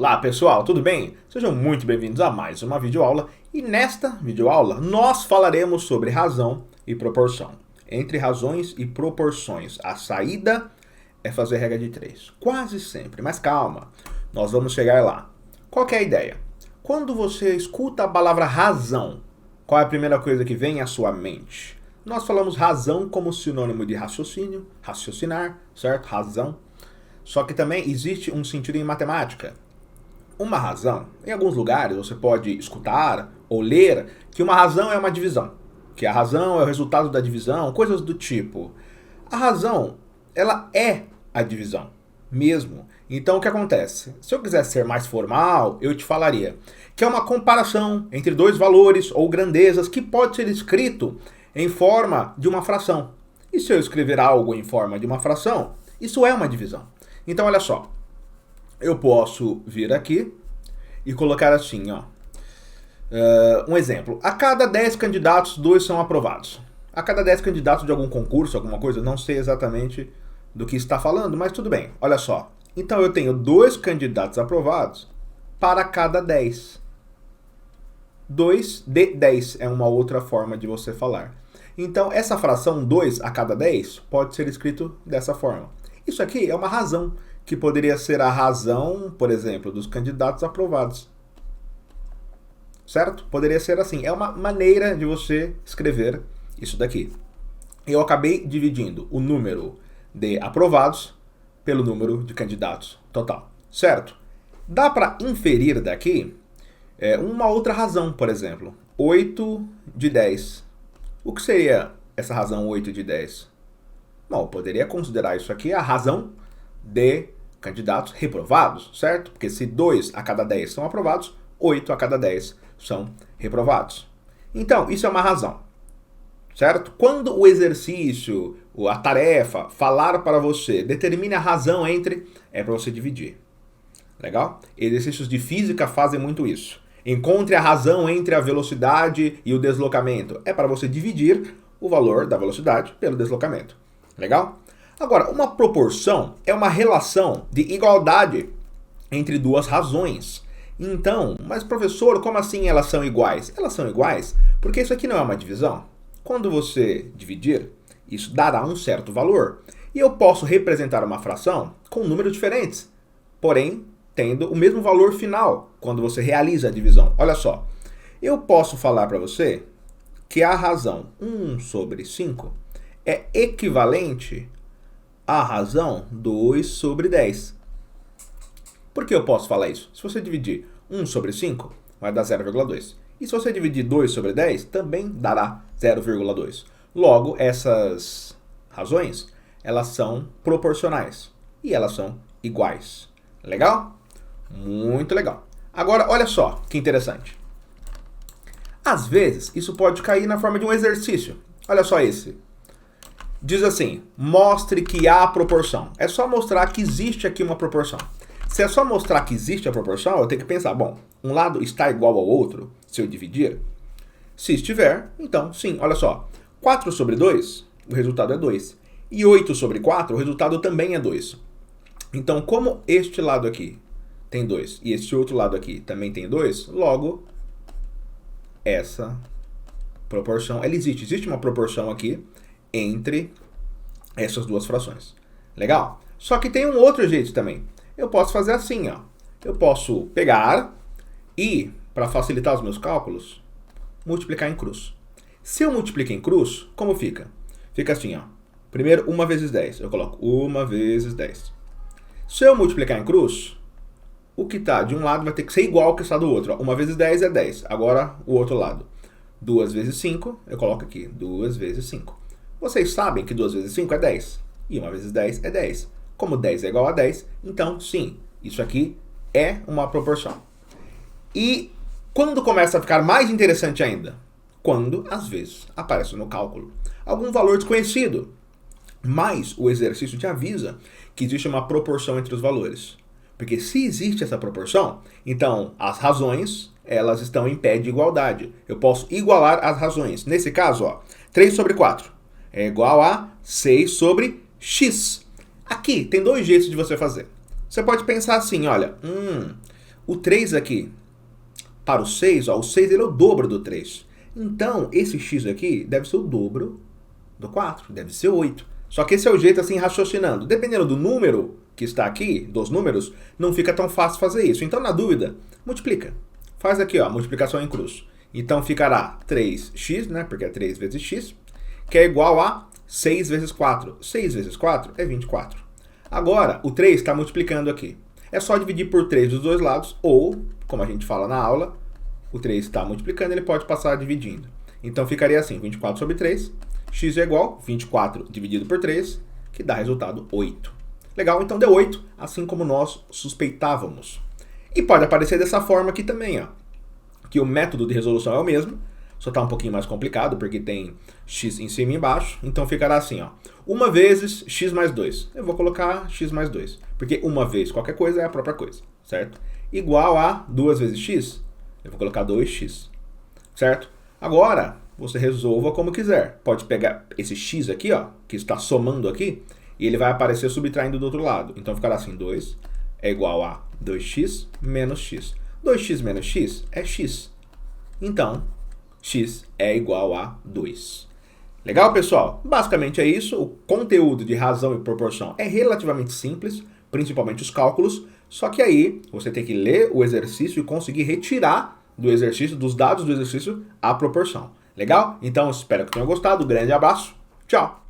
Olá pessoal, tudo bem? Sejam muito bem-vindos a mais uma videoaula e nesta videoaula nós falaremos sobre razão e proporção. Entre razões e proporções, a saída é fazer regra de 3, quase sempre, mas calma, nós vamos chegar lá. Qual que é a ideia? Quando você escuta a palavra razão, qual é a primeira coisa que vem à sua mente? Nós falamos razão como sinônimo de raciocínio, raciocinar, certo? Razão. Só que também existe um sentido em matemática. Uma razão, em alguns lugares você pode escutar ou ler que uma razão é uma divisão, que a razão é o resultado da divisão, coisas do tipo. A razão, ela é a divisão, mesmo. Então o que acontece? Se eu quiser ser mais formal, eu te falaria que é uma comparação entre dois valores ou grandezas que pode ser escrito em forma de uma fração. E se eu escrever algo em forma de uma fração, isso é uma divisão. Então olha só, eu posso vir aqui e colocar assim, ó. Um exemplo, a cada 10 candidatos, 2 são aprovados. A cada 10 candidatos de algum concurso, alguma coisa, não sei exatamente do que está falando, mas tudo bem, olha só. Então eu tenho 2 candidatos aprovados para cada 10. 2 de 10 é uma outra forma de você falar. Então essa fração 2 a cada 10 pode ser escrito dessa forma. Isso aqui é uma razão, que poderia ser a razão, por exemplo, dos candidatos aprovados. Certo? Poderia ser assim. É uma maneira de você escrever isso daqui. Eu acabei dividindo o número de aprovados pelo número de candidatos total. Certo? Dá para inferir daqui uma outra razão, por exemplo. 8 de 10. O que seria essa razão 8 de 10? Bom, eu poderia considerar isso aqui a razão de candidatos reprovados, certo? Porque se 2 a cada 10 são aprovados, 8 a cada 10 são reprovados. Então, isso é uma razão, certo? Quando o exercício, a tarefa, falar para você, determine a razão entre, é para você dividir. Legal? Exercícios de física fazem muito isso. Encontre a razão entre a velocidade e o deslocamento. É para você dividir o valor da velocidade pelo deslocamento. Legal? Agora, uma proporção é uma relação de igualdade entre duas razões. Então, mas professor, como assim elas são iguais? Elas são iguais porque isso aqui não é uma divisão. Quando você dividir, isso dará um certo valor. E eu posso representar uma fração com números diferentes, porém tendo o mesmo valor final quando você realiza a divisão. Olha só, eu posso falar para você que a razão 1 sobre 5 é equivalente à razão 2 sobre 10. Por que eu posso falar isso? Se você dividir 1 sobre 5, vai dar 0,2. E se você dividir 2 sobre 10, também dará 0,2. Logo, essas razões, elas são proporcionais. E elas são iguais. Legal? Muito legal. Agora, olha só que interessante. Às vezes, isso pode cair na forma de um exercício. Olha só esse. Diz assim, mostre que há proporção. É só mostrar que existe aqui uma proporção. Se é só mostrar que existe a proporção, eu tenho que pensar, bom, um lado está igual ao outro, se eu dividir? Se estiver, então sim, olha só. 4 sobre 2, o resultado é 2. E 8 sobre 4, o resultado também é 2. Então, como este lado aqui tem 2 e este outro lado aqui também tem 2, logo, essa proporção, ela existe. Existe uma proporção aqui entre essas duas frações. Legal? Só que tem um outro jeito também. Eu posso fazer assim, ó. Eu posso pegar e, para facilitar os meus cálculos, multiplicar em cruz. Se eu multiplico em cruz, como fica? Fica assim, ó. Primeiro, 1 vezes 10. Eu coloco 1 vezes 10. Se eu multiplicar em cruz, o que está de um lado vai ter que ser igual ao que está do outro. Ó. 1 vezes 10 é 10. Agora, o outro lado. 2 vezes 5, eu coloco aqui. 2 vezes 5. Vocês sabem que 2 vezes 5 é 10. E 1 vezes 10 é 10. Como 10 é igual a 10, então sim, isso aqui é uma proporção. E quando começa a ficar mais interessante ainda? Quando, às vezes, aparece no cálculo algum valor desconhecido. Mas o exercício te avisa que existe uma proporção entre os valores. Porque se existe essa proporção, então as razões, elas estão em pé de igualdade. Eu posso igualar as razões. Nesse caso, ó, 3 sobre 4 é igual a 6 sobre x. Aqui tem dois jeitos de você fazer. Você pode pensar assim, olha, O 3 aqui, para o 6, ó, o 6 ele é o dobro do 3. Então, esse x aqui deve ser o dobro do 4, deve ser 8. Só que esse é o jeito assim, raciocinando. Dependendo do número que está aqui, dos números, não fica tão fácil fazer isso. Então, na dúvida, multiplica. Faz aqui, ó, multiplicação em cruz. Então, ficará 3x, né, porque é 3 vezes x, que é igual a 6 vezes 4. 6 vezes 4 é 24. Agora, o 3 está multiplicando aqui. É só dividir por 3 dos dois lados, ou, como a gente fala na aula, o 3 está multiplicando, ele pode passar dividindo. Então, ficaria assim, 24 sobre 3, x é igual a 24 dividido por 3, que dá resultado 8. Legal? Então, deu 8, assim como nós suspeitávamos. E pode aparecer dessa forma aqui também, ó, que o método de resolução é o mesmo, só está um pouquinho mais complicado, porque tem x em cima e embaixo. Então, ficará assim, ó, 1 vezes x mais 2. Eu vou colocar x mais 2, porque 1 vez qualquer coisa é a própria coisa, certo? Igual a 2 vezes x, eu vou colocar 2x, certo? Agora, você resolva como quiser. Pode pegar esse x aqui, ó, que está somando aqui, e ele vai aparecer subtraindo do outro lado. Então, ficará assim, 2 é igual a 2x menos x. 2x menos x é x. Então, x é igual a 2. Legal, pessoal? Basicamente é isso. O conteúdo de razão e proporção é relativamente simples, principalmente os cálculos, só que aí você tem que ler o exercício e conseguir retirar do exercício, dos dados do exercício, a proporção. Legal? Então, espero que tenham gostado. Um grande abraço. Tchau!